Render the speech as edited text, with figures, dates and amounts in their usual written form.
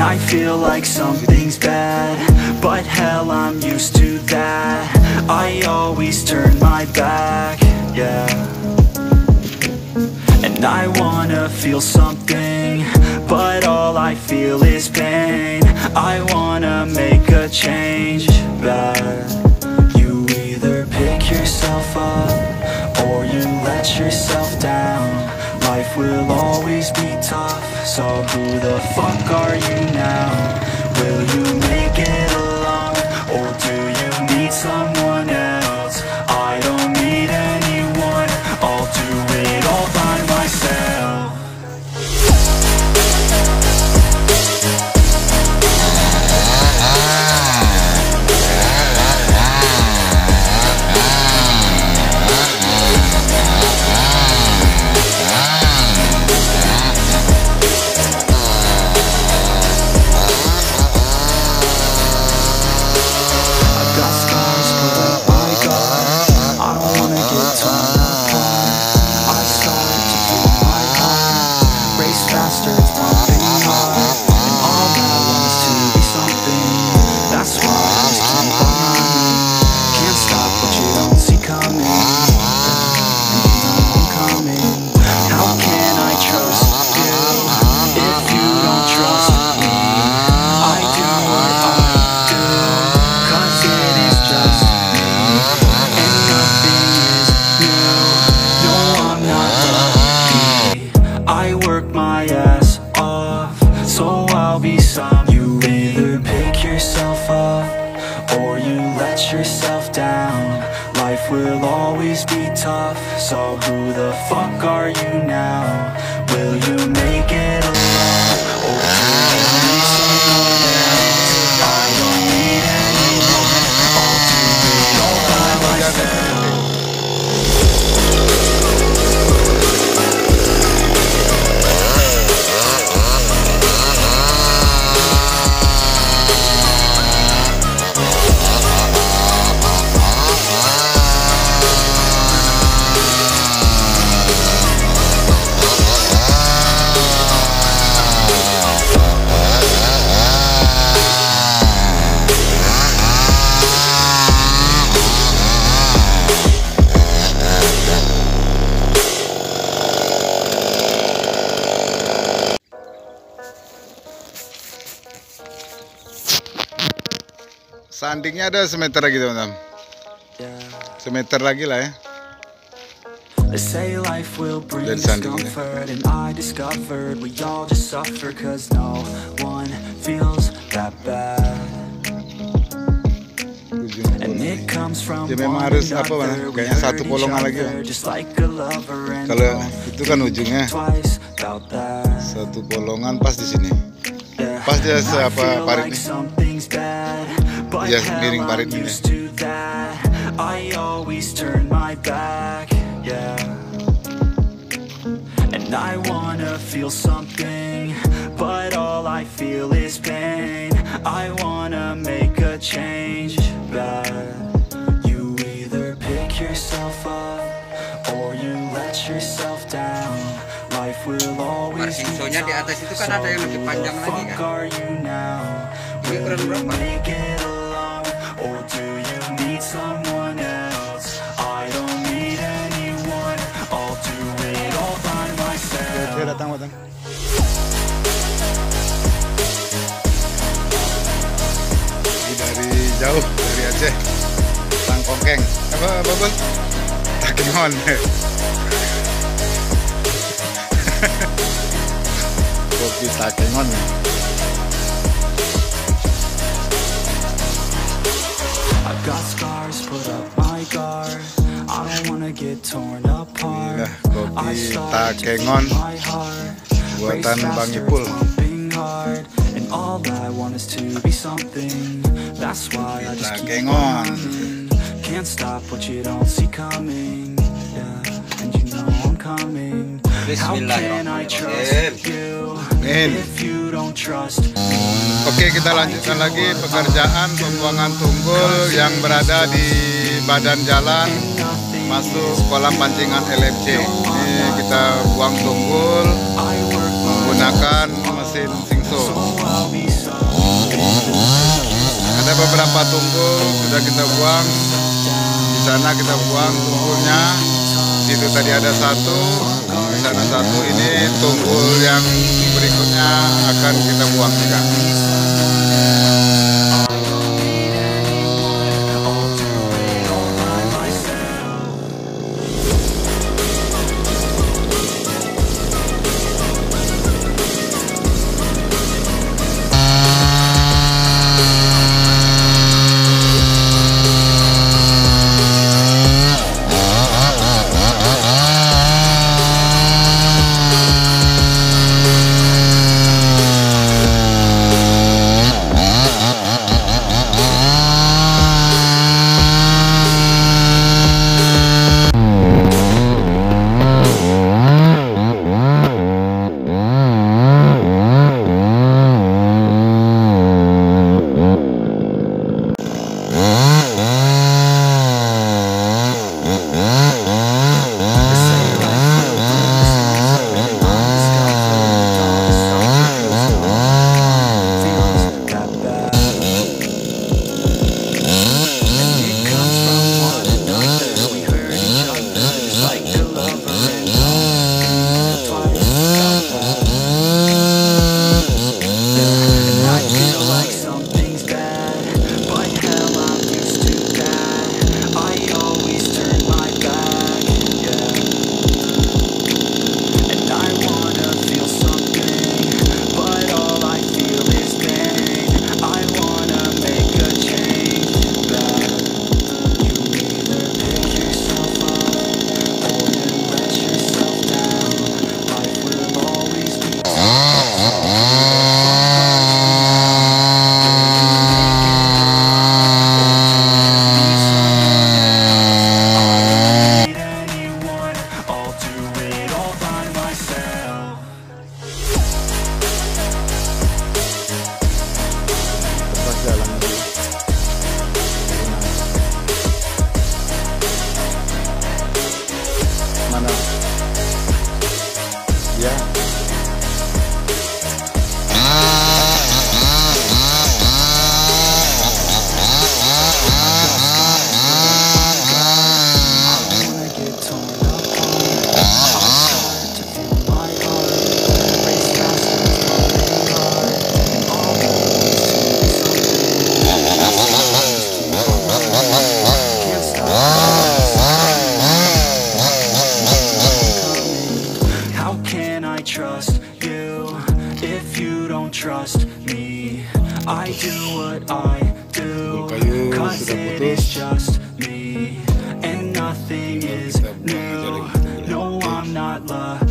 I feel like something's bad, but hell, I'm used to that. I always turn my back, yeah. And I wanna feel something, but all I feel is pain. I wanna make a change, but you either pick yourself up or you let yourself down. Life will always be tough, so who the fuck are you now? Will you make it alone, or do you need someone else? I don't need anyone, I'll do it all by myself. Will always be tough, so who the fuck are you now? Will you make it alone, or do you need someone else? I don't need anyone, I'll do it all by myself. Sandingnya ada semeter lagi teman-teman, semeter lagi lah ya. Dan sandingnya ya memang harus apa mana, kayaknya satu bolongan lagi ya. Kalau itu kan ujungnya satu bolongan pas di sini, pas dia apa parit nih. Ya, miring parit ini. I always turn my back, yeah. And I wanna feel something, but all I feel is pain. I wanna make a change, but you either pick yourself up or you let yourself down. Life will always be tough, di atas itu kan ada yang lebih panjang lagi kan. Ini ukuran berapa? Or do you need someone else? I don't need anyone, I'll do it all by myself. Saya datang. Ini dari jauh, dari Aceh, Tangkongkeng. Apa Bos? Takengon. Kopi Takengon. Got scars, put up my guard. I don't wanna get torn apart. Kopi Takengon buatan Bang Ipul. And all I want is to be something. That's why I just keep on. Can't stop what you don't see coming. Yeah, and you know I'm coming. How can I trust you if you don't trust me? Oke, kita lanjutkan lagi pekerjaan pembuangan tunggul yang berada di badan jalan masuk kolam pancingan LFC. Ini kita buang tunggul menggunakan mesin singso. beberapa tunggul sudah kita buang. Di sana kita buang tunggulnya. Situ tadi ada satu, di sana satu. Ini tunggul yang berikutnya akan kita buang juga. trust me. I do what I do, cause it is just me, and nothing is new. No, I'm not loved.